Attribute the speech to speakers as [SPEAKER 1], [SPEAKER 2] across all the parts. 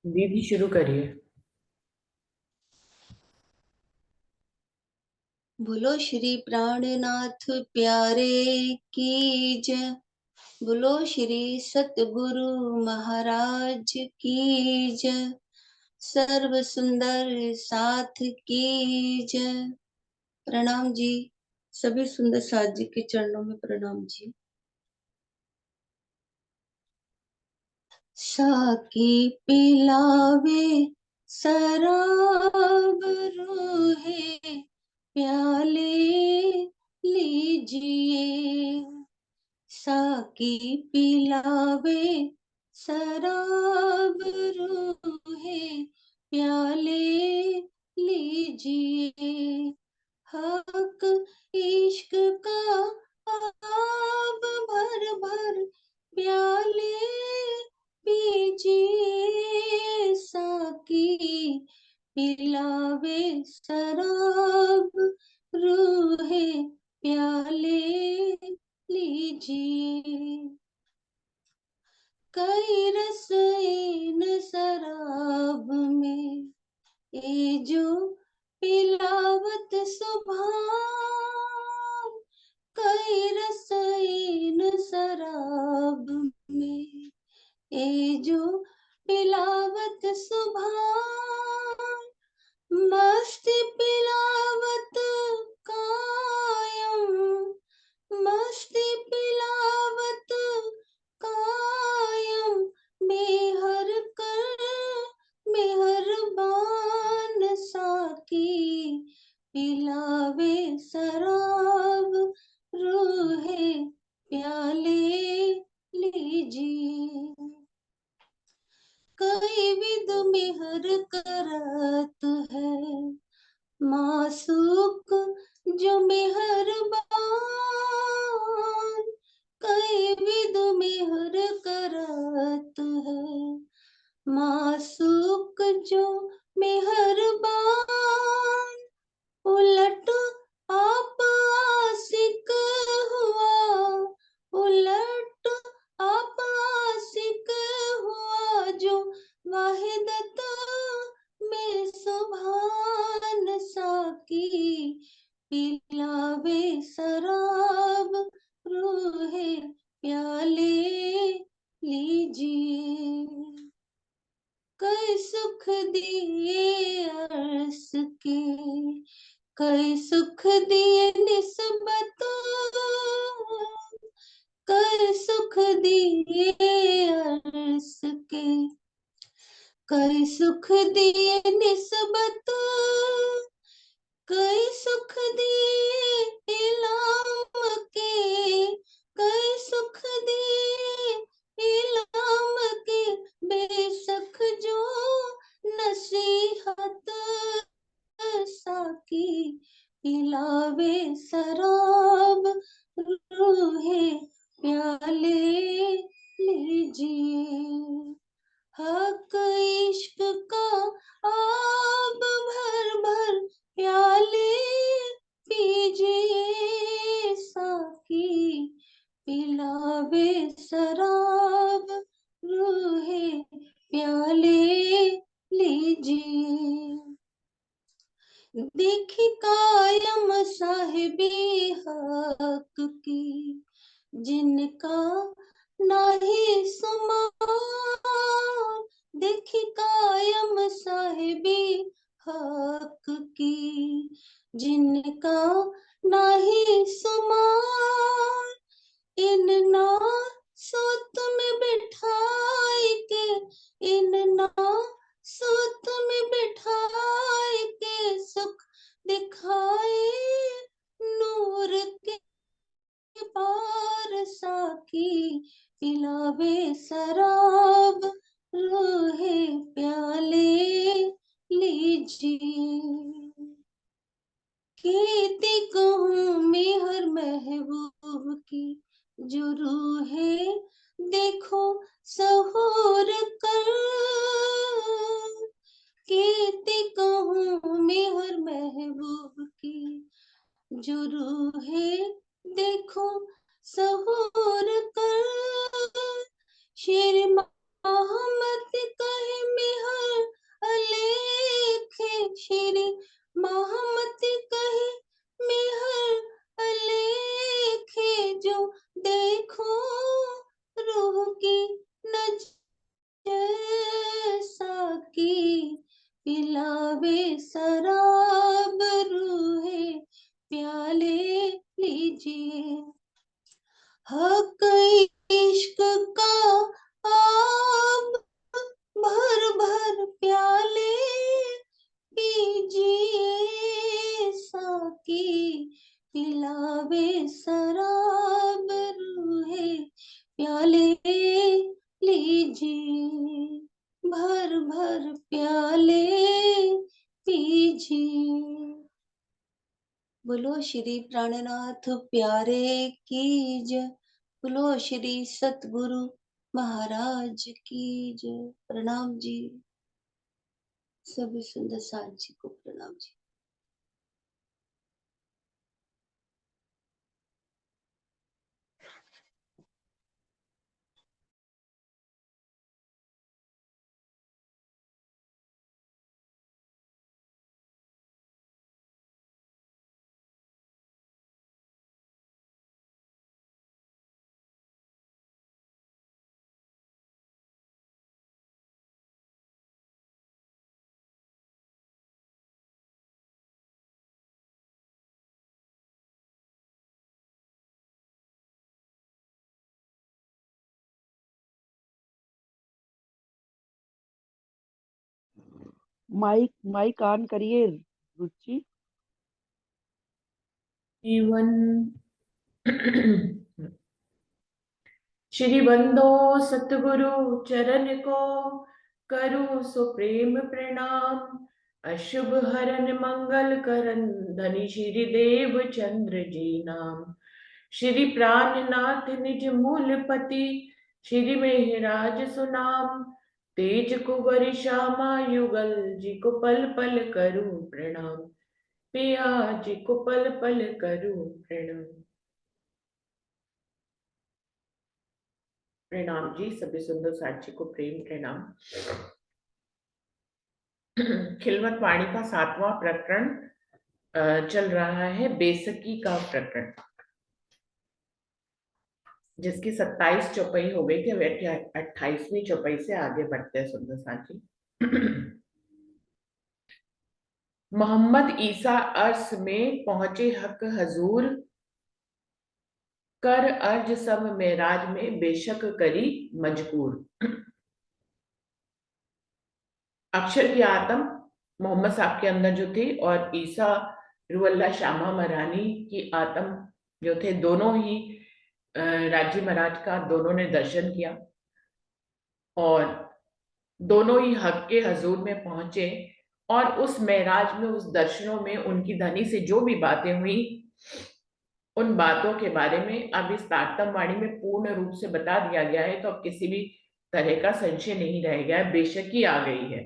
[SPEAKER 1] दीदी शुरू करिए।
[SPEAKER 2] बोलो श्री प्राणनाथ प्यारे की जय। बोलो श्री सतगुरु महाराज की जय। सर्व सुंदर साथ की जय। प्रणाम जी। सभी सुंदर साथ जी के चरणों में प्रणाम जी। साकी पिलावे शराब रूहे प्याले लीजिए। साकी पिलावे शराब रूहे प्याले लीजिए। हक इश्क का आब भर भर प्याले पीजिए। साकी पिलावे शराब रूहे प्याले लीजिए। कई रसईन शराब में ये जो पिलावत सुभान। कई रसईन शराब में ये जो पिलावत सुभान। मस्ती पिलावत कायम। मस्ती पिलावत कायम। मेहर कर मेहरबान साकी पिलावे शराब रूहे प्याले लीजिए। कई विध मेहर करत है मासूक जो मेहरबान। कई विध मेहर करत है मासूक जो मेहरबान। उलट आप आशिक हुआ। उलट आप आशिक हुआ जो वाहिदत में सुभान। साकी पिलावे शराब रूहे प्याले लीजिए। कई सुख दिए अर्श के। कई सुख दिए निस्बत। कई सुख दिए अर्श के। कई सुख दिए निस्बत। कई सुख दिए इलाम के। कई सुख दिए इलाम के। बेशक जो नसीहत साकी पिलावे शराब रूहे प्याले लीजिए। हक इश्क का आब भर भर प्याले पीजिए। साकी पिलावे शराब रूहे प्याले लीजिए। देखी कायम साहिबी हक की जिनका नाही सुमार। देखी कायम साहिबी हक की जिनका नाही सुमार। इन ना सोत में बिठाई के। इन ना सोत में बिठाई के सुख दिखाए नूर के पार। साकी पिलावे शराब रूहे प्याले लीजिए। खेती कहूँ मेहर महबूब की जो रूहे देखो सहूर कर। खेती कहूँ मेहर महबूब की जो रूहे देखो सहूर कर। शेर महमद कहे पिलावे शराब रूहे प्याले लीजिए। हक इश्क का आप भर भर प्याले पीजिए। साकी पिलावे शराब रूहे प्याले लीजिए। भर भर प्याले पीजिए। बोलो श्री प्राणनाथ प्यारे की जय। बोलो श्री सतगुरु महाराज की जय। प्रणाम जी, सभी सुंदर साथ जी को प्रणाम जी।
[SPEAKER 1] माइक माइक ऑन करिए रुचि।
[SPEAKER 3] जीवन श्री बंदो सतगुरु चरण को करूं सो प्रेम प्रणाम। अशुभ हरन मंगल करन धनी श्री देव चंद्र जी नाम। श्री प्राणनाथ निज मूलपति श्री मेहराज सुनाम। तेज कुंवर श्यामा युगल जी को पल पल करूं प्रणाम। पिया जी को पल पल करूं प्रणाम। प्रणाम जी, सभी सुंदर साक्षी को प्रेम प्रणाम। खिलवत वाणी का 7वां प्रकरण चल रहा है, बेसकी का प्रकरण, जिसकी 27 चौपाई हो गई थी। 28वीं चौपाई से आगे बढ़ते हैं सुंदर साक्षी। मोहम्मद ईसा अर्श में पहुंचे हक हजूर, कर अर्ज सब मेराज में बेशक करी मजबूर। अक्षर की आत्म मोहम्मद साहब के अंदर जो थी और ईसा रुअल्लाह श्यामा मरानी की आत्म जो थे, दोनों ही राजी महाराज का दोनों ने दर्शन किया और दोनों ही हक के हजूर में पहुंचे। और उस मेराज में, उस दर्शनों में उनकी धनी से जो भी बातें हुई, उन बातों के बारे में अब इस तारतम वाणी में पूर्ण रूप से बता दिया गया है। तो अब किसी भी तरह का संशय नहीं रह गया है, बेशकी आ गई है।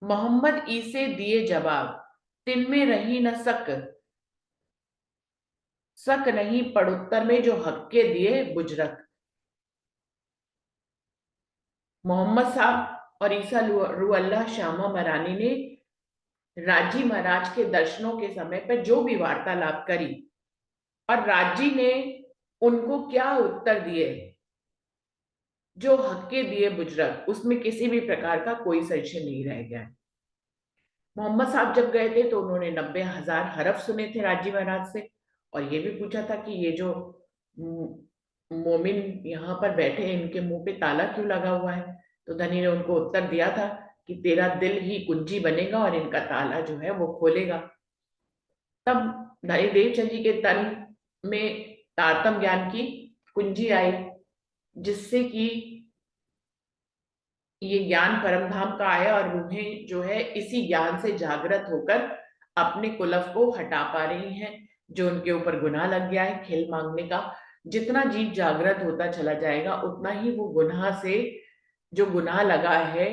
[SPEAKER 3] मोहम्मद ईसे दिए जवाब, तिन में रही न सक नहीं पड़ुत्तर में जो हक के दिए बुजरक। मोहम्मद साहब और ईसा रुअल्लाह श्यामा मरानी ने राजी महाराज के दर्शनों के समय पर जो भी वार्तालाप करी और राजी ने उनको क्या उत्तर दिए, जो हक के दिए बुजरक, उसमें किसी भी प्रकार का कोई संशय नहीं रह गया। मोहम्मद साहब जब गए थे तो उन्होंने 90,000 हरफ सुने थे राजी महाराज से, और ये भी पूछा था कि ये जो मोमिन यहाँ पर बैठे हैं, इनके मुंह पे ताला क्यों लगा हुआ है। तो धनी ने उनको उत्तर दिया था कि तेरा दिल ही कुंजी बनेगा और इनका ताला जो है वो खोलेगा। तब धनी देवचंद जी के तन में तारतम ज्ञान की कुंजी आई, जिससे कि ये ज्ञान परमधाम का आया और रूहें जो है इसी ज्ञान से जागृत होकर अपने कुलफ को हटा पा रही हैं, जो उनके ऊपर गुनाह लग गया है खेल मांगने का। जितना जीव जागृत होता चला जाएगा उतना ही वो गुनाह से, जो गुनाह लगा है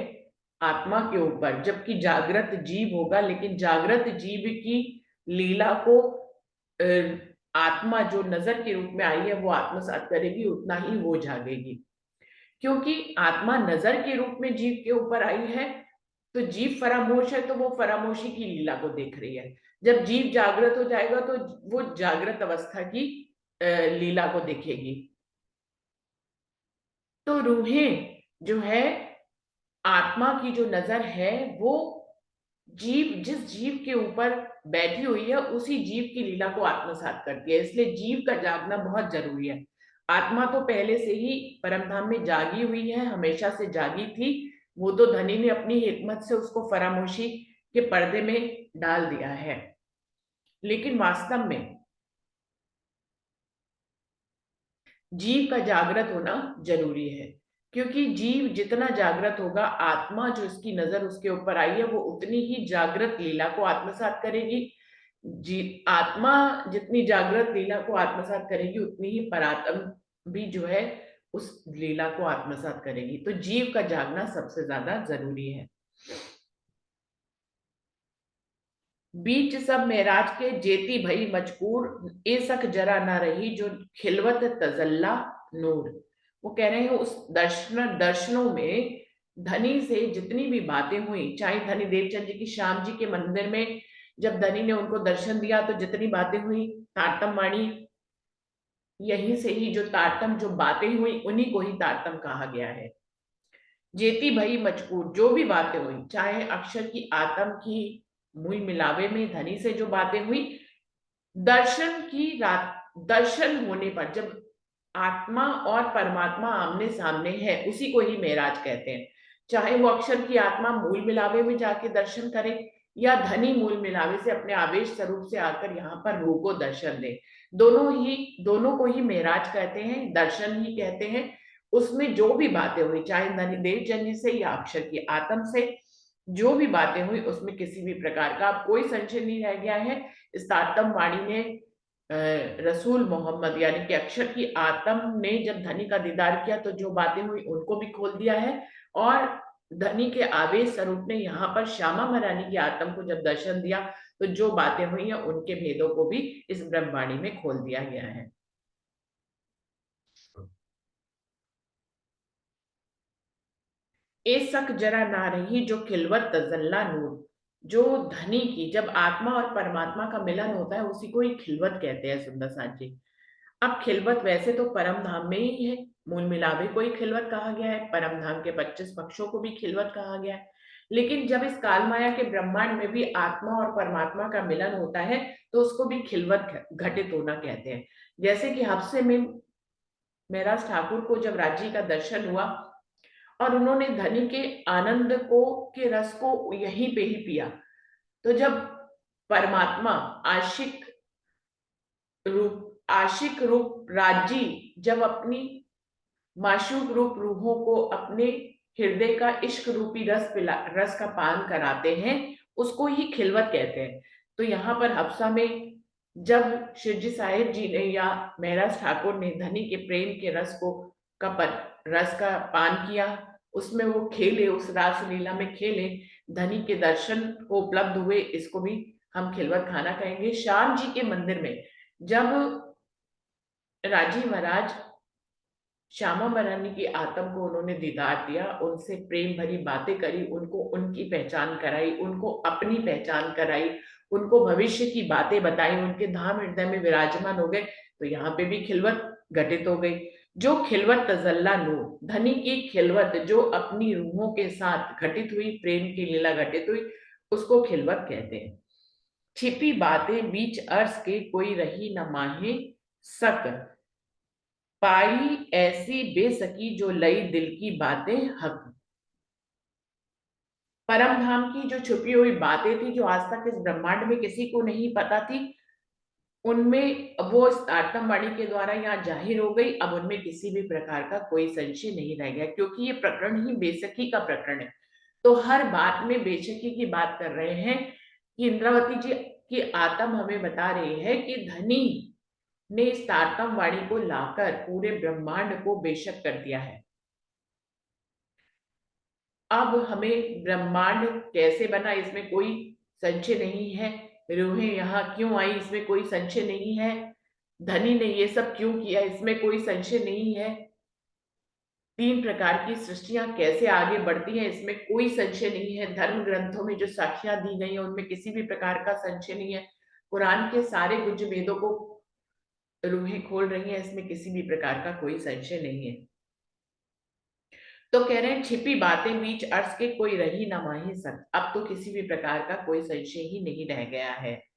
[SPEAKER 3] आत्मा के ऊपर, जबकि जागृत जीव होगा, लेकिन जागृत जीव की लीला को आत्मा जो नजर के रूप में आई है वो आत्मसात करेगी, उतना ही वो जागेगी। क्योंकि आत्मा नजर के रूप में जीव के ऊपर आई है, तो जीव फरामोश है तो वो फरामोशी की लीला को देख रही है। जब जीव जागृत हो जाएगा तो वो जागृत अवस्था की लीला को देखेगी। तो रूहें जो है आत्मा की जो नजर है वो जिस जीव के ऊपर बैठी हुई है उसी जीव की लीला को आत्मसात करती है। इसलिए जीव का जागना बहुत जरूरी है। आत्मा तो पहले से ही परमधाम में जागी हुई है, हमेशा से जागी थी। वो तो धनी ने अपनी हिकमत से उसको फरामोशी के पर्दे में डाल दिया है, लेकिन वास्तव में जीव का जागृत होना जरूरी है। क्योंकि जीव जितना जागृत होगा, आत्मा जो इसकी नजर उसके ऊपर आई है वो उतनी ही जागृत लीला को आत्मसात करेगी। जी, आत्मा जितनी जागृत लीला को आत्मसात करेगी उतनी ही परात्म भी जो है उस लीला को आत्मसात करेगी। तो जीव का जागना सबसे ज्यादा जरूरी है। बीच सब मेराज के जेती भई मजकूर, ए सक जरा ना रही जो खिलवत तजल्ला नूर। वो कह रहे हैं उस दर्शनों में धनी से जितनी भी बातें हुई, चाहे धनी देवचंद जी की श्याम जी के मंदिर में जब धनी ने उनको दर्शन दिया तो जितनी बातें हुई, तारतम वाणी, यहीं से ही जो तारतम जो बातें हुई उन्हीं को ही तारतम कहा गया है। जेती भई मजकूर, जो भी बातें हुई, चाहे अक्षर की आत्म की मूल मिलावे में धनी से जो बातें हुई, दर्शन की रात, दर्शन होने पर जब आत्मा और परमात्मा आमने सामने है उसी को ही मेराज कहते हैं। चाहे वो अक्षर की आत्मा मूल मिलावे में जाके दर्शन करे या धनी मूल मिलावे से अपने आवेश स्वरूप से आकर यहाँ पर रूह को दर्शन दे, दोनों को ही मेराज कहते हैं, दर्शन ही कहते हैं। उसमें जो भी बातें हुई, चाहे धनी देवचंद जी से या अक्षर की आत्म से जो भी बातें हुई, उसमें किसी भी प्रकार का अब कोई संशय नहीं रह गया है। इस तारतम वाणी ने रसूल मोहम्मद यानी कि अक्षर की आत्म ने जब धनी का दीदार किया तो जो बातें हुई उनको भी खोल दिया है, और धनी के आवेश स्वरूप ने यहाँ पर श्यामा महारानी की आत्म को जब दर्शन दिया तो जो बातें हुई हैं उनके भेदों को भी इस ब्रह्मवाणी में खोल दिया गया है। ए सक जरा ना रही जो खिलवत तजल्ला नूर, जो धनी की जब आत्मा और परमात्मा का मिलन होता है उसी को ही खिलवत कहते हैं सुंदर साथ जी। अब खिलवत वैसे तो परम धाम में ही है, मूल मिलावे को ही खिलवत कहा गया है, परम धाम के 25 पक्षों को भी खिलवत कहा गया है। लेकिन जब इस काल माया के ब्रह्मांड में भी आत्मा और परमात्मा का मिलन होता है तो उसको भी खिलवत घटित होना कहते हैं। जैसे कि हादसे में महराज ठाकुर को जब राज्य का दर्शन हुआ और उन्होंने धनी के आनंद को के रस को यहीं पे ही पिया, तो जब परमात्मा आशिक रूप राजी जब अपनी माशूक रूप रूहों को अपने हृदय का इश्क रूपी रस का पान कराते हैं, उसको ही खिलवत कहते हैं। तो यहाँ पर हफ्सा में जब शिवजी साहिब जी ने या महराज ठाकुर ने धनी के प्रेम के रस का पान किया, उसमें वो खेले, उस रास लीला में खेले, धनी के दर्शन को उपलब्ध हुए, इसको भी हम खिलवत खाना कहेंगे। श्याम जी के मंदिर में जब राजी महाराज श्यामा महारानी की आत्म को उन्होंने दीदार दिया, उनसे प्रेम भरी बातें करी, उनको उनकी पहचान कराई, उनको अपनी पहचान कराई, उनको भविष्य की बातें बताई, उनके धाम हृदय में विराजमान हो गए, तो यहाँ पे भी खिलवत घटित हो गई। जो खिलवत तजल्ला नूर, धनी की खिलवत जो अपनी रूहों के साथ घटित हुई, प्रेम की लीला घटित हुई, उसको खिलवत कहते हैं। छिपी बातें बीच अर्श के कोई रही न माहे सक, पाई ऐसी बेसकी जो लई दिल की बातें हक। परम धाम की जो छुपी हुई बातें थी जो आज तक इस ब्रह्मांड में किसी को नहीं पता थी, उनमें वो इस आत्मवाणी के द्वारा यहाँ जाहिर हो गई। अब उनमें किसी भी प्रकार का कोई संशय नहीं रह गया, क्योंकि ये प्रकरण ही बेसकी का प्रकरण है। तो हर बात में बेशकी की बात कर रहे हैं कि इंद्रावती जी की आत्म हमें बता रही है कि धनी ने इस तारतम वाणी को लाकर पूरे ब्रह्मांड को बेशक कर दिया है। अब हमें ब्रह्मांड कैसे बना इसमें कोई संशय नहीं है, रूहें यहाँ क्यों आई इसमें कोई संशय नहीं है, धनी ने ये सब क्यों किया इसमें कोई संशय नहीं है, 3 प्रकार की सृष्टियां कैसे आगे बढ़ती हैं इसमें कोई संशय नहीं है, धर्म ग्रंथों में जो साखियां दी गई हैं उनमें किसी भी प्रकार का संशय नहीं है, कुरान के सारे गुज्ज वेदों को रूहें खोल रही हैं, इसमें किसी भी प्रकार का कोई संशय नहीं है। तो कह रहे हैं छिपी बातें बीच अर्श के कोई रही ना माही सक। अब तो किसी भी प्रकार का कोई संशय ही नहीं रह गया है।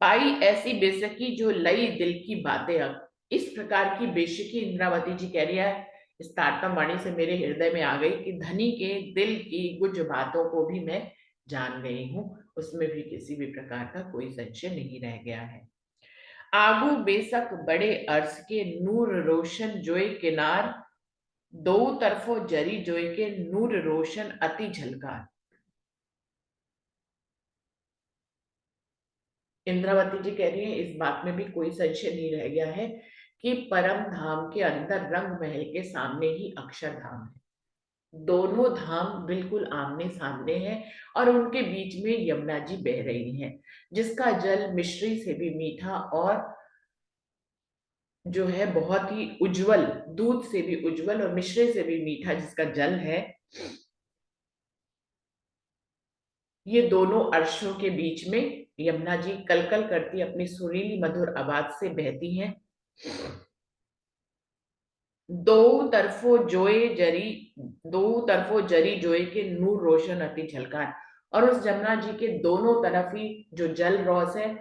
[SPEAKER 3] पाई ऐसी बेशकी जो लई दिल की बातें अब। इस प्रकार की बेशकी इंद्रावती जी कह रही है, इस तारतम वाणी से मेरे हृदय में आ गई कि धनी के दिल की कुछ बातों को भी मैं जान गई हूं, उसमें भी किसी भी प्रकार का कोई संशय नहीं रह गया है। आगू बेशक बड़े अर्श के नूर रोशन जोए किनार, दो तरफों जरी जोए के नूर रोशन अति झलकार। इंद्रावती जी कह रही है इस बात में भी कोई संशय नहीं रह गया है कि परम धाम के अंदर रंग महल के सामने ही अक्षरधाम है। दोनों धाम बिल्कुल आमने सामने हैं और उनके बीच में यमुना जी बह रही हैं, जिसका जल मिश्री से भी मीठा और जो है बहुत ही उज्जवल, दूध से भी उज्जवल और मिश्री से भी मीठा जिसका जल है, ये दोनों अर्शों के बीच में यमुना जी कलकल करती अपनी सुरीली मधुर आवाज से बहती हैं। दो तरफों जरी जोए के नूर रोशन अति झलकार। और उस जमुना जी के दोनों तरफ ही जो जल रोस है,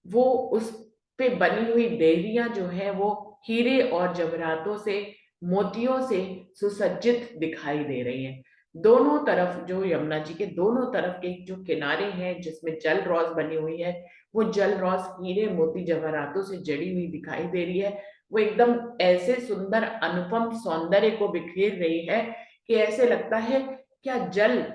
[SPEAKER 3] वो उस पे बनी हुई देहरियां जो है वो हीरे और जवाहरातों से, मोतियों से सुसज्जित दिखाई दे रही हैं। दोनों तरफ जो यमुना जी के दोनों तरफ के जो किनारे हैं जिसमें जल रॉस बनी हुई है, वो जल रॉस हीरे मोती जवाहरातों से जड़ी हुई दिखाई दे रही है। वो एकदम ऐसे सुंदर अनुपम सौंदर्य को बिखेर रही है कि ऐसे लगता है क्या जल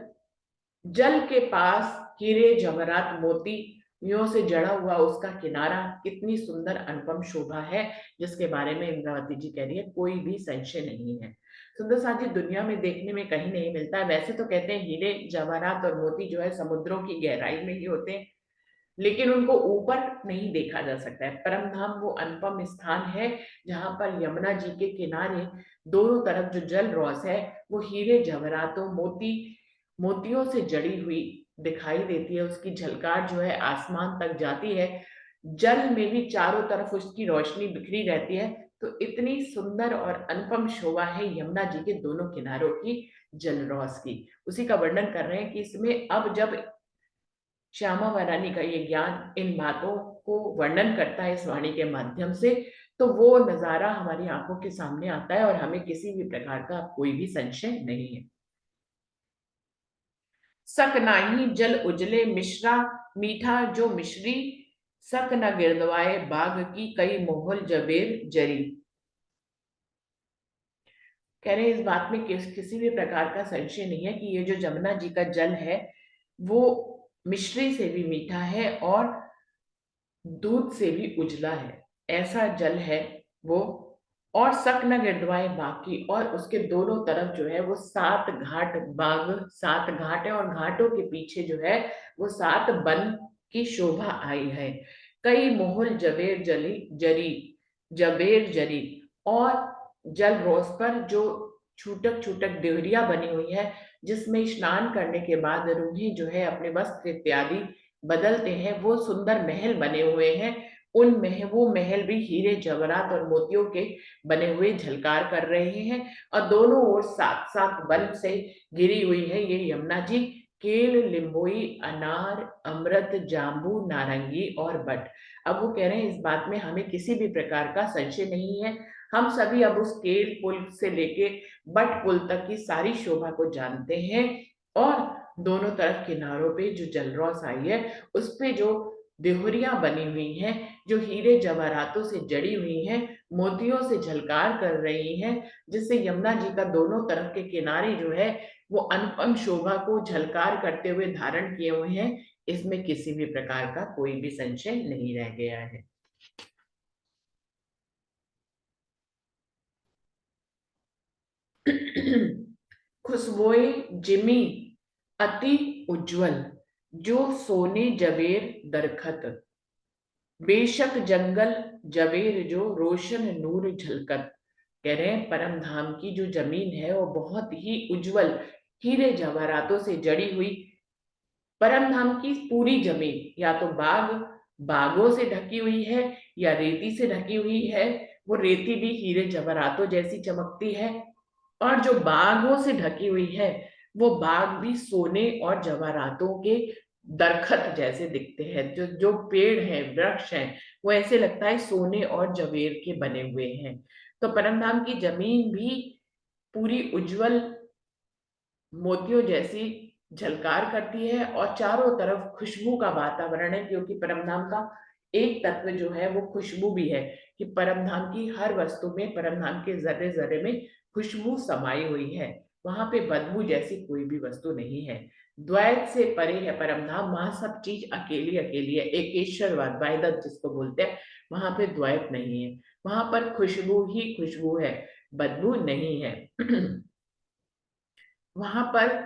[SPEAKER 3] जल के पास हीरे जवाहरात मोतियों से जड़ा हुआ उसका किनारा कितनी सुंदर अनुपम शोभा है, जिसके बारे में इंद्रावती जी कह रही है कोई भी संशय नहीं है। सुंदर साथ जी दुनिया में देखने में कहीं नहीं मिलता है। वैसे तो कहते हैं हीरे जवाहरात और मोती जो है समुद्रों की गहराई में ही होते हैं, लेकिन उनको ऊपर नहीं देखा जा सकता है। परम धाम वो अनुपम स्थान है जहां पर यमुना जी के किनारे दोनों तरफ जो जल रॉस है वो हीरे जवाहरातों मोतियों से जड़ी हुई दिखाई देती है। उसकी झलकार जो है आसमान तक जाती है, जल में भी चारों तरफ उसकी रोशनी बिखरी रहती है। तो इतनी सुंदर और अनुपम शोभा है यमुना जी के दोनों किनारों की जल रॉस की। उसी का वर्णन कर रहे हैं कि इसमें अब जब श्यामा महारानी का ये ज्ञान इन बातों को वर्णन करता है इस वाणी के माध्यम से, तो वो नजारा हमारी आंखों के सामने आता है और हमें किसी भी प्रकार का कोई भी संशय नहीं है। सक नाही जल उजले मिश्रा मीठा जो मिश्री, सक न गिरदवाए बाग की कई मोहल जबेर जरी। कह रहे इस बात में किसी भी प्रकार का संशय नहीं है कि ये जो जमुना जी का जल है वो मिश्री से भी मीठा है और दूध से भी उजला है, ऐसा जल है वो। और सक न गिरदवाए बाकी, और उसके दोनों तरफ जो है वो 7 घाट, बाग 7 घाट है और घाटों के पीछे जो है वो 7 वन की शोभा आई है। कई मोहल जबेर जरी, और जल रोस पर जो छूटक छूटक देहरिया बनी हुई है जिसमें स्नान करने के बाद रूहें जो है अपने वस्त्र इत्यादि बदलते हैं, वो सुंदर महल बने हुए हैं। वो महल भी हीरे जवाहरात और मोतियों के बने हुए झलकार कर रहे हैं और दोनों ओर 7-7 वन से घिरी हुई है ये यमुना जी। केल, लिंबोई, अनार, अमृत, जाम्बू, नारंगी और बट। अब वो कह रहे हैं इस बात में हमें किसी भी प्रकार का संशय नहीं है। हम सभी अब उस केल पुल से लेके बट पुल तक की सारी शोभा को जानते हैं और दोनों तरफ किनारों पे जो जलरौस आई है उस पे जो देहरियां बनी हुई हैं जो हीरे जवाहरातों से जड़ी हुई हैं, मोतियों से झलकार कर रही हैं, जिससे यमुना जी का दोनों तरफ के किनारे जो है वो अनुपम शोभा को झलकार करते हुए धारण किए हुए हैं। इसमें किसी भी प्रकार का कोई भी संशय नहीं रह गया है। खुशबुएं जिमी अति उज्जवल, जो सोने जबेर दरखत, बेशक जंगल जबेर जो रोशन नूर झलकत। कह रहे हैं परम धाम की जो जमीन है वो बहुत ही उज्जवल हीरे जवाहरातों से जड़ी हुई। परम धाम की पूरी जमीन या तो बागों से ढकी हुई है या रेती से ढकी हुई है। वो रेती भी हीरे जवाहरातों जैसी चमकती है और जो बागों से ढकी हुई है वो बाग भी सोने और जवाहरातों के दरखत जैसे दिखते हैं। जो जो पेड़ हैं, वृक्ष हैं, वो ऐसे लगता है सोने और जवेर के बने हुए हैं। तो परमधाम की जमीन भी पूरी उज्जवल मोतियों जैसी झलकार करती है और चारों तरफ खुशबू का वातावरण है, क्योंकि परमधाम का एक तत्व जो है वो खुशबू भी है, कि परमधाम की हर वस्तु में, परमधाम के जर्रे जर्रे में खुशबू समाई हुई है। वहां पे बदबू जैसी कोई भी वस्तु नहीं है। द्वैत से परे है परमधाम, वहां सब चीज अकेली अकेली है, एकेश्वरवाद, द्वैत जिसको बोलते हैं, वहां पे द्वैत नहीं है। वहां पर खुशबू ही खुशबू है, बदबू नहीं है। वहां पर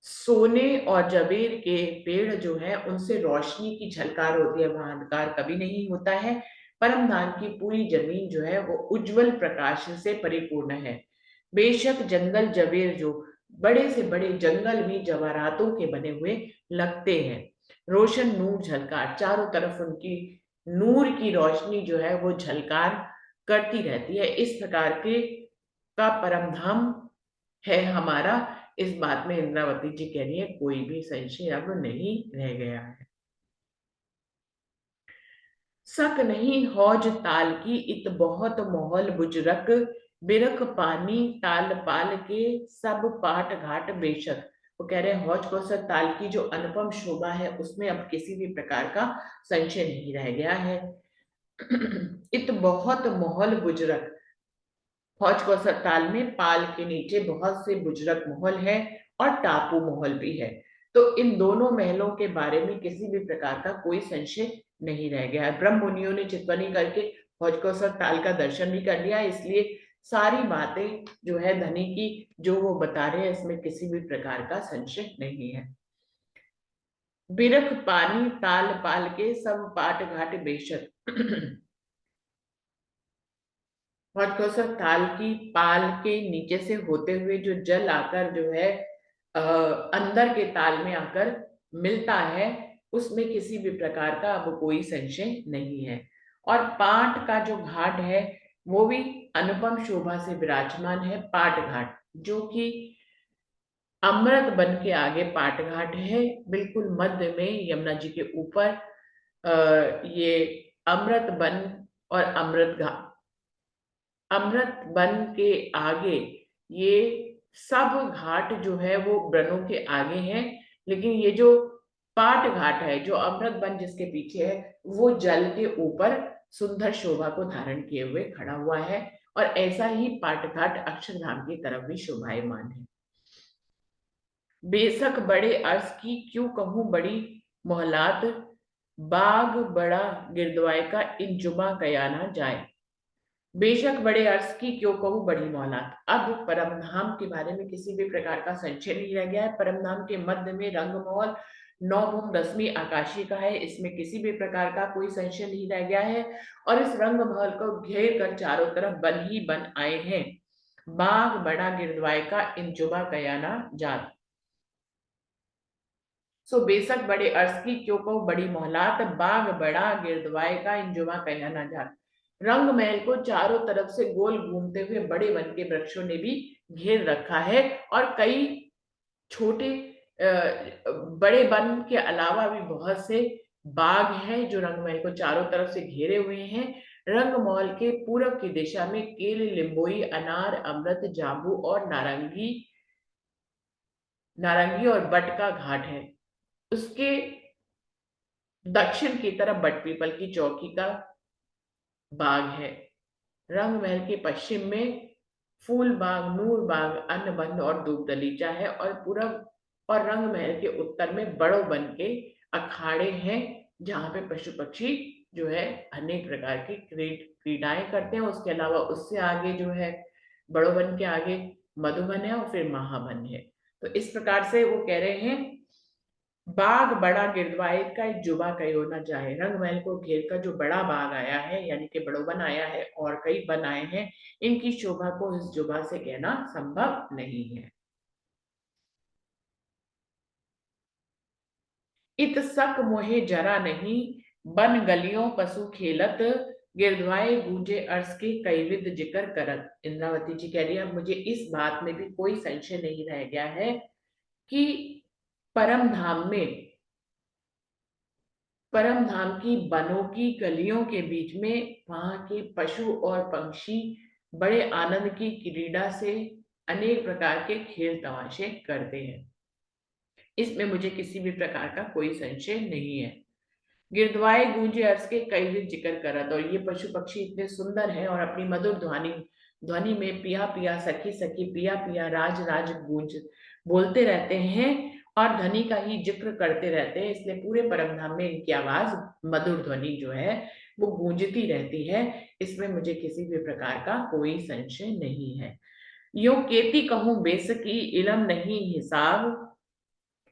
[SPEAKER 3] सोने और जवेर के पेड़ जो है उनसे रोशनी की झलकार होती है, वहां अंधकार कभी नहीं होता है। परमधाम की पूरी जमीन जो है वो उज्जवल प्रकाश से परिपूर्ण है। बेशक जंगल जवेर जो बड़े से बड़े जंगल भी जवाहरातों के बने हुए लगते हैं। रोशन नूर झलकार, चारों तरफ उनकी नूर की रोशनी जो है वो झलकार करती रहती है। इस प्रकार के का परमधाम है हमारा। इस बात में इंद्रावती जी कह रही है कोई भी संशय अब नहीं रह गया है। सक नहीं हौज ताल की इत बहुत मोहल बुजरक, बिरख पानी ताल पाल के सब पाट घाट बेशक। वो कह रहे हैं हौज कौसर ताल की जो अनुपम शोभा है उसमें अब किसी भी प्रकार का संशय नहीं रह गया है। इत बहुत मोहल बुजरक, हौज कौसर ताल में पाल के नीचे बहुत से बुजरक महल है और टापू महल भी है। तो इन दोनों महलों के बारे में किसी भी प्रकार का कोई संशय नहीं रह गया है। ब्रह्म मुनियों ने चितवनी करके हौज कौसर ताल का दर्शन भी कर लिया, इसलिए सारी बातें जो है धनी की जो वो बता रहे हैं इसमें किसी भी प्रकार का संशय नहीं है। बिरख पानी ताल पाल के सब पाट घाट बेशक। हौज कौसर ताल की पाल के नीचे से होते हुए जो जल आकर जो है अंदर के ताल में आकर मिलता है, उसमें किसी भी प्रकार का अब कोई संशय नहीं है। और पाट का जो घाट है वो भी अनुपम शोभा से विराजमान है। पाट घाट जो कि अमृत बन के आगे पाट घाट है, बिल्कुल मध्य में यमुना जी के ऊपर ये अमृत बन और अमृत बन के आगे ये सब घाट जो है वो ब्रनों के आगे हैं। लेकिन ये जो पाट घाट है, जो अमृत बन जिसके पीछे है, वो जल के ऊपर सुंदर शोभा को धारण किए हुए खड़ा हुआ है। और ऐसा ही पाट घाट अक्षरधाम की तरफ भी शोभायमान है। बेशक बड़े अर्ज की क्यों कहूं बड़ी मोहलात, बाग बड़ा गिरदवाए का इंजुमा कया ना जाए। बेशक बड़े अर्ज की क्यों कहूं बड़ी मौलात। अब परमधाम के बारे में किसी भी प्रकार का संशय नहीं रह गया है। परमधाम के मध्य में रंगमहल 9/10 आकाशी का है, इसमें किसी भी प्रकार का कोई संशय नहीं रह गया है। और इस रंगमहल को घेर कर चारों तरफ बन ही बन आए हैं। बाग बड़ा गिरदवाए का इंजुबा कयाना जात। सो बेशक बड़े अर्ज की क्यों कहूं बड़ी मोहलात, बाग बड़ा गिरदवाए का इंजुमा कयाना जात। रंग महल को चारों तरफ से गोल घूमते हुए बड़े वन के वृक्षों ने भी घेर रखा है। और कई छोटे बड़े वन के अलावा भी बहुत से बाग हैं जो रंग महल को चारों तरफ से घेरे हुए हैं। रंग महल के पूरब की दिशा में केले, लिंबोई, अनार, अमृत, जांबू और नारंगी नारंगी और बट का घाट है। उसके दक्षिण की तरफ बट पीपल की चौकी का बाग है। रंग महल के पश्चिम में फूल बाग, नूर बाग, अन्न बंद और दूब दलीचा है। और पूरब और रंग महल के उत्तर में बड़ो बन के अखाड़े हैं, जहां पे पशु पक्षी जो है अनेक प्रकार की क्रीडाएं करते हैं। उसके अलावा उससे आगे जो है बड़ो वन के आगे मधुबन है और फिर महाबन है। तो इस प्रकार से वो कह रहे हैं बाग बड़ा गिरदवाए का जुबा कयो न जाए। रंग महल को घेर कर जो बड़ा बाग आया है यानी कि बड़ो वन आया है और कई वन आए हैं, इनकी शोभा को इस जुबा से कहना संभव नहीं है। इत सक मोहे जरा नहीं, बन गलियों पशु खेलत, गिरधवाए गूंजे अर्श के कईविद जिक्र करत। इंद्रावती जी कह रही है अब मुझे इस बात में भी कोई संशय नहीं रह गया है कि परम धाम में, परम धाम की बनों की गलियों के बीच में वहां के पशु और पंक्षी बड़े आनंद की क्रीड़ा से अनेक प्रकार के खेल तमाशे करते हैं। इसमें मुझे किसी भी प्रकार का कोई संशय नहीं है। गिरधवाए गूंजे अर्श के कई जिक्र करत, और ये पशु पक्षी इतने सुंदर हैं और अपनी मधुर ध्वनि ध्वनि में पिया पिया सखी सखी पिया पिया राज राज गूंज बोलते रहते हैं और धनी का ही जिक्र करते रहते हैं। इसलिए पूरे परमधाम में इनकी आवाज मधुर ध्वनि जो है वो गूंजती रहती है। इसमें मुझे किसी भी प्रकार का कोई संशय नहीं है। यो केती कहूं बेसकी इलम नहीं हिसाब,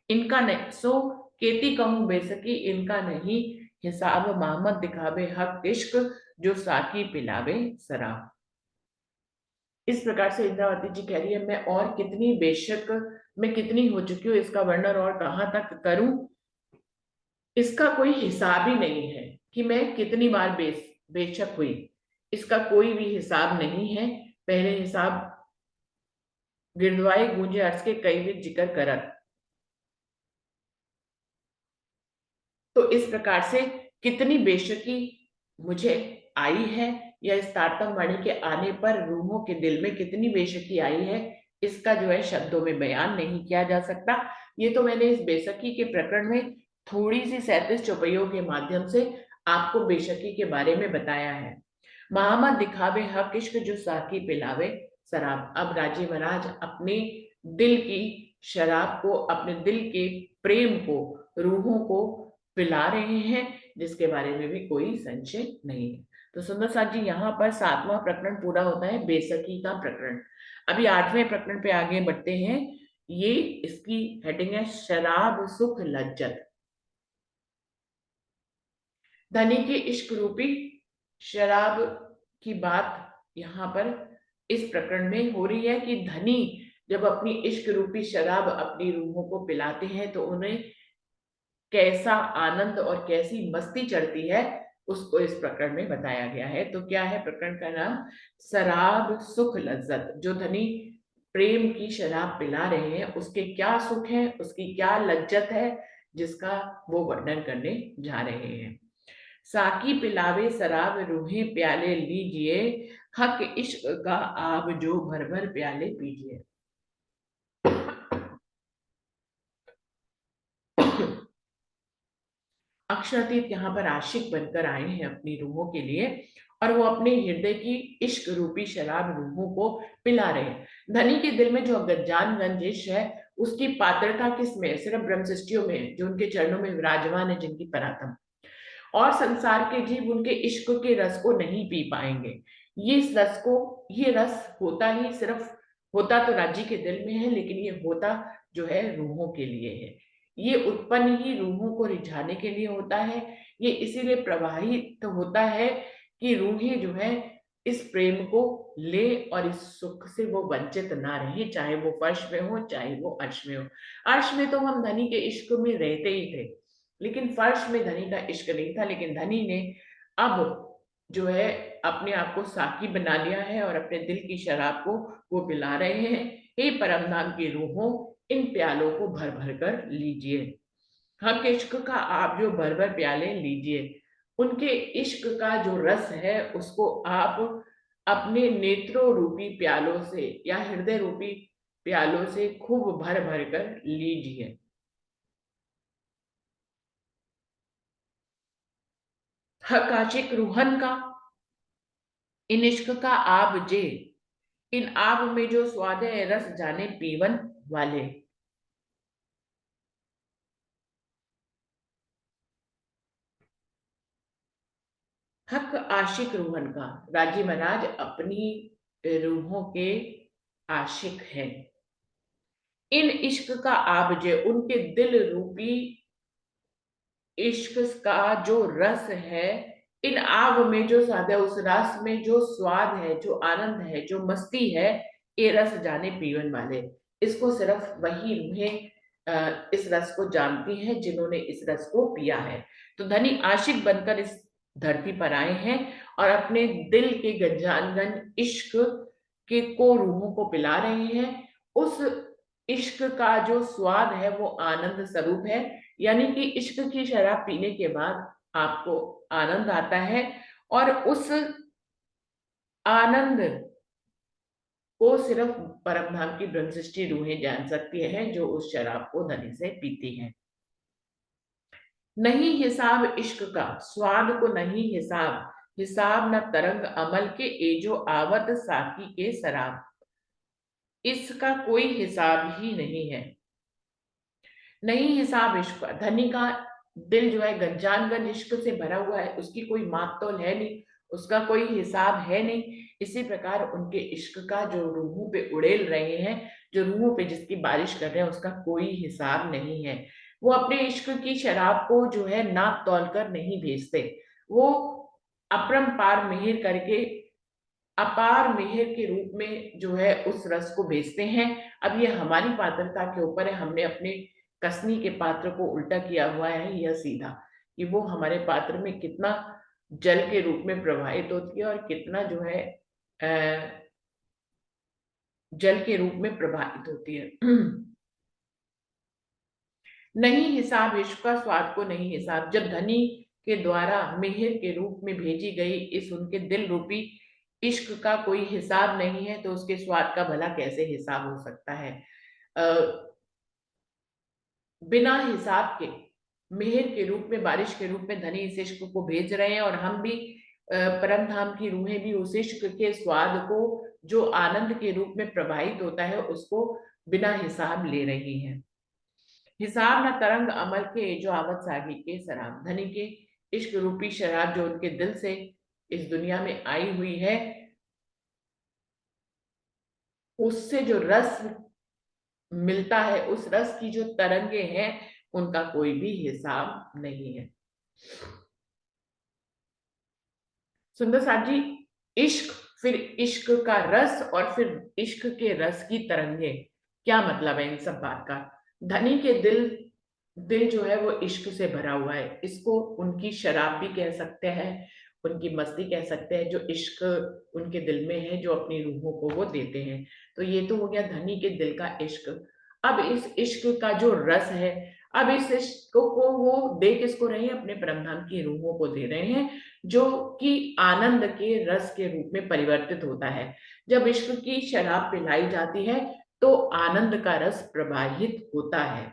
[SPEAKER 3] इनका नहीं सो केती कहूं बेसकी इनका नहीं हिसाब, मोहम्मद दिखावे हक इश्क जो साकी पिलावे शराब। इस प्रकार से इंद्रावती जी कह रही है मैं और कितनी बेशक, मैं कितनी हो चुकी हूँ, इसका वर्णन और कहां तक करूं, इसका कोई हिसाब ही नहीं है कि मैं कितनी बार बेशक हुई, इसका कोई भी हिसाब नहीं है। पहले हिसाब गिरधवाए गूंजे अर्श के कई भी जिक्र करत। तो इस प्रकार से कितनी बेशकी मुझे आई है, या इस तारतम वाणी के आने पर रूहों के दिल में कितनी बेशकी आई है, इसका जो है शब्दों में बयान नहीं किया जा सकता। ये तो मैंने इस बेशकी के प्रकरण में थोड़ी सी 37 चौपाइयों के माध्यम से आपको बेशकी के बारे में बताया है। मोहम्मद दिखावे हक इश्क जो साकी पिलावे शराब। अब राजी महाराज अपने दिल की शराब को, अपने दिल के प्रेम को रूहों को पिला रहे हैं, जिसके बारे में भी कोई संशय नहीं है। तो सुंदर साथ जी यहाँ पर 7वां प्रकरण पूरा होता है, बेसकी का प्रकरण। अभी 8वें प्रकरण पे आगे बढ़ते हैं। ये इसकी हेडिंग है शराब सुख लज्जत। धनी के इश्क रूपी शराब की बात यहाँ पर इस प्रकरण में हो रही है कि धनी जब अपनी इश्क रूपी शराब अपनी रूहों को पिलाते हैं तो उन्हें कैसा आनंद और कैसी मस्ती चढ़ती है, उसको इस प्रकरण में बताया गया है। तो क्या है प्रकरण का नाम? शराब सुख लज्जत। जो धनी प्रेम की शराब पिला रहे हैं उसके क्या सुख है, उसकी क्या लज्जत है, जिसका वो वर्णन करने जा रहे हैं। साकी पिलावे शराब रूहें प्याले लीजिए, हक इश्क का आप जो भर भर प्याले पीजिए। अक्षरातीत यहाँ पर आशिक बनकर आए हैं अपनी रूहों के लिए, और वो अपने हृदय की इश्क रूपी शराब रूहों को पिला रहे हैं। धनी के दिल में जो अगजान रंजिश है उसकी पात्रता किसमें? सिर्फ ब्रह्म सृष्टियों में, जो उनके चरणों में विराजमान है, जिनकी परातम। और संसार के जीव उनके इश्क के रस को नहीं पी पाएंगे। ये रस होता ही सिर्फ, होता तो राजी के दिल में है, लेकिन ये होता जो है रूहों के लिए है। ये उत्पन्न ही रूहों को रिझाने के लिए होता है। ये इसीलिए प्रवाहित तो होता है कि रूहें जो है इस प्रेम को ले और इस सुख से वो वंचित ना रहे, चाहे वो फर्श में हो चाहे वो अर्श में हो। अर्श में तो हम धनी के इश्क में रहते ही थे, लेकिन फर्श में धनी का इश्क नहीं था। लेकिन धनी ने अब जो है अपने आप को साकी बना लिया है और अपने दिल की शराब को वो पिला रहे हैं। हे परमधाम की रूहों, इन प्यालों को भर भर कर लीजिए। हक इश्क का आप जो भर भर प्याले लीजिए। उनके इश्क का जो रस है उसको आप अपने नेत्रों रूपी प्यालों से या हृदय रूपी प्यालों से खूब भर भर कर लीजिए। हक आशिक रूहन का इन इश्क का आब जे, इन आब में जो स्वाद है रस जाने पीवन वाले। हक आशिक रूहन का, राजी महाराज अपनी रूहों के आशिक हैं। इन इश्क का आब जे, उनके दिल रूपी इश्क का जो रस है, इन आब में जो स्वाद है, उस रस में जो स्वाद है, जो आनंद है, जो मस्ती है, ये रस जाने पीवन वाले। इसको सिर्फ वही रूहें इस रस को जानती हैं जिन्होंने इस रस को पिया है। तो धनी आशिक बनकर इस धरती पर आए हैं और अपने दिल के गंजानगन इश्क के को रूहों को पिला रहे हैं। उस इश्क का जो स्वाद है वो आनंद स्वरूप है, यानी कि इश्क की शराब पीने के बाद आपको आनंद आता है, और उस आनंद को सिर्फ परमधाम की ब्रह्मसृष्टि रूहें जान सकती हैं, जो उस शराब को धनी से पीती हैं। नहीं हिसाब इश्क का, स्वाद को नहीं हिसाब, हिसाब न तरंग अमल के, एजो आवत साकी के शराब। इसका कोई हिसाब ही नहीं है। नहीं हिसाब इश्क का, धनी का दिल जो है गंजानगन इश्क से भरा हुआ है, उसकी कोई माप तोल है नहीं, उसका कोई हिसाब है नहीं। इसी प्रकार उनके इश्क का जो रूहों पे उड़ेल रहे हैं, जो रूहों पे जिसकी बारिश कर रहे हैं, उसका कोई हिसाब नहीं है। वो अपने इश्क की शराब को जो है नाप तौल कर नहीं भेजते, वो अपरंपार मिहिर करके अपार मिहिर के रूप में जो है उस रस को भेजते हैं। अब ये हमारी पात्रता के ऊपर है, हमने अपने कसनी के पात्र को उल्टा किया हुआ है या सीधा, कि वो हमारे पात्र में कितना जल के रूप में प्रवाहित होती है और कितना जो है जल के रूप में प्रभावित होती है। नहीं हिसाब इश्क का, स्वाद को नहीं हिसाब। जब धनी के द्वारा मिहिर के रूप में भेजी गई इस उनके दिल रूपी इश्क का कोई हिसाब नहीं है, तो उसके स्वाद का भला कैसे हिसाब हो सकता है। बिना हिसाब के मिहिर के रूप में, बारिश के रूप में धनी इस इश्क को भेज रहे हैं, और हम भी परम धाम की रूहें भी उस इश्क के स्वाद को जो आनंद के रूप में प्रवाहित होता है उसको बिना हिसाब ले रही हैं। हिसाब न तरंग अमल के, जो आवत सागी के शराब। धनी के इश्क रूपी शराब जो उनके दिल से इस दुनिया में आई हुई है, उससे जो रस मिलता है, उस रस की जो तरंगे हैं, उनका कोई भी हिसाब नहीं है। सुंदर साथ जी, इश्क, फिर इश्क का रस, और फिर इश्क के रस की तरंगे, क्या मतलब है इन सब बात का। धनी के दिल जो है वो इश्क से भरा हुआ है, इसको उनकी शराब भी कह सकते हैं, उनकी मस्ती कह सकते हैं, जो इश्क उनके दिल में है, जो अपनी रूहों को वो देते हैं। तो ये तो हो गया धनी के दिल का इश्क। अब इस इश्क का जो रस है, अब इस इश्क को वो दे किसको रहे हैं, अपने परमधाम की रूहों को दे रहे हैं, जो कि आनंद के रस के रूप में परिवर्तित होता है। जब इश्क की शराब पिलाई जाती है तो आनंद का रस प्रवाहित होता है।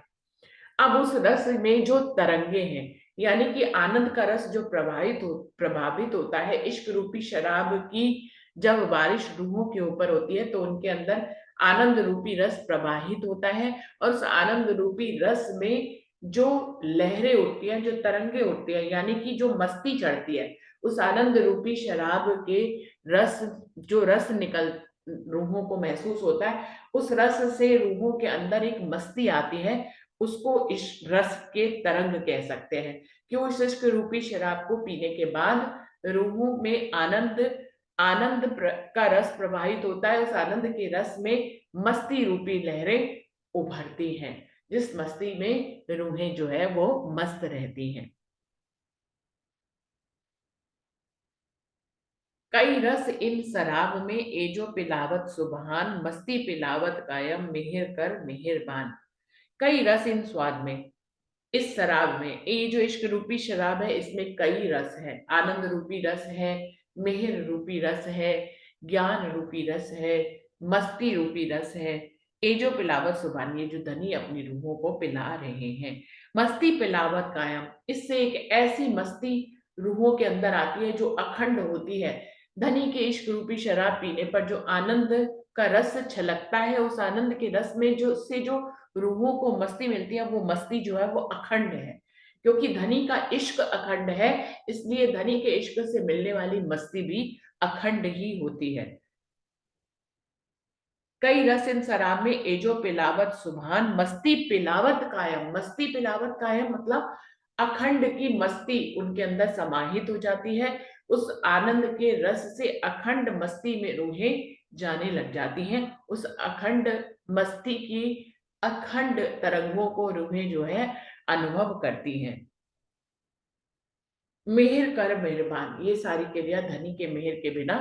[SPEAKER 3] अब उस रस में जो तरंगे हैं, यानी कि आनंद का रस जो प्रभावित होता है, इश्क रूपी शराब की जब बारिश रूहों के ऊपर होती है तो उनके अंदर आनंद रूपी रस प्रवाहित होता है, और उस आनंद रूपी रस में जो लहरें उठती हैं, जो तरंगे उठती हैं, यानी कि जो मस्ती चढ़ती है, उस आनंद रूपी शराब के रस, जो रस निकल रूहों को महसूस होता है, उस रस से रूहों के अंदर एक मस्ती आती है, उसको इस रस के तरंग कह सकते हैं। क्यों, इस इश्क रूपी शराब को पीने के बाद रूहों में का रस प्रवाहित होता है, उस आनंद के रस में मस्ती रूपी लहरें उभरती हैं, जिस मस्ती में रूहें जो है वो मस्त रहती हैं। कई रस इन शराब में, एजो पिलावत सुबहान, मस्ती पिलावत कायम, मिहिर कर मिहिरबान। कई रस इन स्वाद में, इस शराब में, ये जो इश्क रूपी शराब है इसमें कई रस है। आनंद रूपी रस है, मिहिर रूपी रस है, ज्ञान रूपी रस है, मस्ती रूपी रस है। ये जो पिलावत सुबान, ये जो धनी अपनी रूहों को पिला रहे हैं, मस्ती पिलावत कायम, इससे एक ऐसी मस्ती रूहों के अंदर आती है जो अखंड होती है। धनी के इश्क रूपी शराब पीने पर जो आनंद का रस छलकता है, उस आनंद के रस में जो से जो रूहों को मस्ती मिलती है, वो मस्ती जो है वो अखंड है। क्योंकि धनी का इश्क अखंड है, इसलिए धनी के इश्क से मिलने वाली मस्ती भी अखंड ही होती है। कई रस इन शराब में, एजो पिलावत सुभान, मस्ती पिलावत कायम। मस्ती पिलावत कायम मतलब अखंड की मस्ती उनके अंदर समाहित हो जाती है। उस आनंद के रस से अखंड मस्ती में रूहें जाने लग जाती हैं। उस अखंड मस्ती की अखंड तरंगों को रूहें जो है अनुभव करती हैं। मेहर कर मेहरबान, ये सारी क्रिया धनी के मेहर के बिना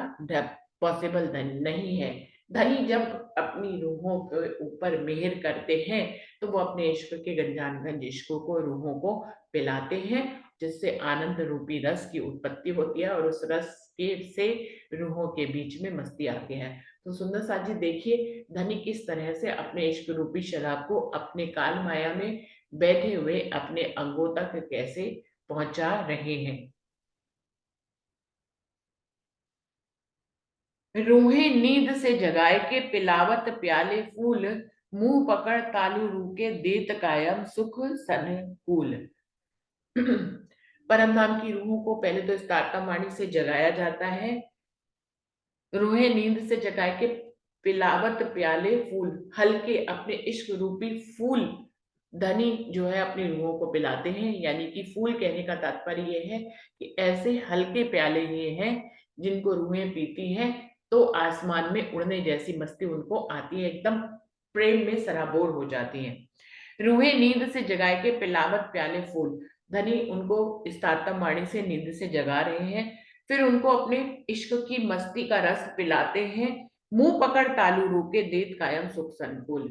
[SPEAKER 3] पॉसिबल नहीं है। धनी जब अपनी रूहों के ऊपर मेहर करते हैं तो वो अपने इश्क के गंजानगंज इश्कों को रूहों को पिलाते हैं, जिससे आनंद रूपी रस की उत्पत्ति होती है और उस रस के से रूहों के बीच में मस्ती आती है। तो सुंदर साथ जी देखिए धनी किस तरह से अपने इश्क रूपी शराब को अपने काल माया में बैठे हुए अपने अंगों तक कैसे पहुंचा रहे हैं। रूहें नींद से जगाए के पिलावत प्याले फूल, मुंह पकड़ तालू रूके देत कायम सुख सनकूल। परम धाम की रूहों को पहले तो इस तारतम वाणी से जगाया जाता है। रूहें नींद से जगाए के पिलावत प्याले फूल, हल्के अपने इश्क रूपी फूल धनी जो है अपनी रूहों को पिलाते हैं। यानी कि फूल कहने का तात्पर्य ये है कि ऐसे हल्के प्याले ये हैं जिनको रूहें पीती हैं तो आसमान में उड़ने जैसी मस्ती उनको आती है, एकदम प्रेम में सराबोर हो जाती हैं। रूहें नींद से जगाए के पिलावत प्याले फूल, धनी उनको इस तारतम वाणी से नींद से जगा रहे हैं, फिर उनको अपने इश्क की मस्ती का रस पिलाते हैं। मुंह पकड़ तालू रोके देत कायम सुख संकुल,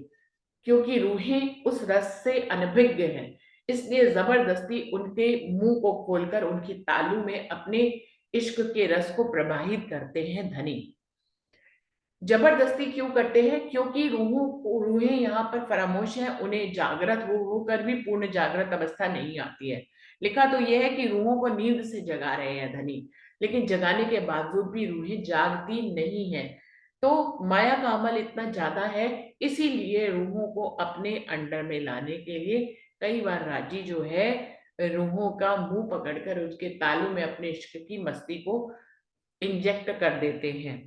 [SPEAKER 3] क्योंकि रूहें उस रस से अनभिज्ञ हैं, इसलिए जबरदस्ती उनके मुंह को खोलकर उनकी तालू में अपने इश्क के रस को प्रवाहित करते हैं धनी। जबरदस्ती क्यों करते हैं? क्योंकि रूहें यहाँ पर फरामोश हैं, उन्हें जागृत होकर भी पूर्ण जागृत अवस्था नहीं आती है। लिखा तो यह है कि रूहों को नींद से जगा रहे हैं धनी, लेकिन जगाने के बावजूद भी रूहें जागती नहीं है। तो माया का अमल इतना ज्यादा है, इसीलिए रूहों को अपने अंडर में लाने के लिए कई बार राजी जो है रूहों का मुंह पकड़कर उसके तालू में अपने इश्क की मस्ती को इंजेक्ट कर देते हैं।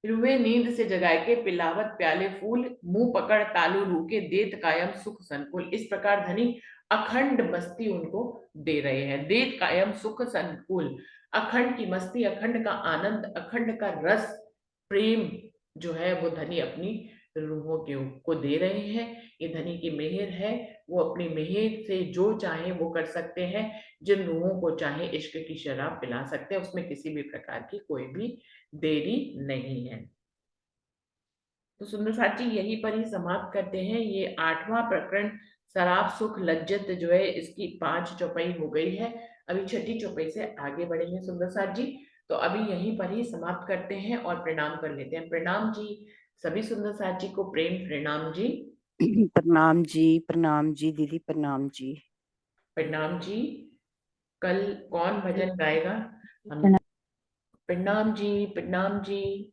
[SPEAKER 3] रूहे नींद से जगाए के पिलावत प्याले फूल, मुंह पकड़ तालू रूके देत कायम सुख संकुल। इस प्रकार धनी अखंड मस्ती उनको दे रहे हैं। देत कायम सुख संकुल, अखंड की मस्ती, अखंड का आनंद, अखंड का रस, प्रेम जो है वो धनी अपनी रूहों के को दे रहे हैं। ये धनी की मेहर है, वो अपनी मेहर से जो चाहे वो कर सकते हैं। जिन रूहों को चाहे इश्क की शराब पिला सकते हैं, उसमें किसी भी प्रकार की कोई भी देरी नहीं है। तो सुंदर साथ जी यहीं पर ही समाप्त करते हैं। ये 8वां प्रकरण शराब सुख लज्जत जो है इसकी 5 चौपाई हो गई है। अभी 6ठी चौपाई से आगे बढ़ेंगे सुंदर साथ जी। तो अभी यहीं पर ही समाप्त करते हैं और प्रणाम कर लेते हैं। प्रणाम जी सभी सुंदर साथ जी को, प्रेम प्रणाम जी।
[SPEAKER 1] प्रणाम जी दीदी, प्रणाम जी।
[SPEAKER 3] प्रणाम जी। कल कौन भजन गाएगा? हम प्रणाम जी, प्रणाम जी।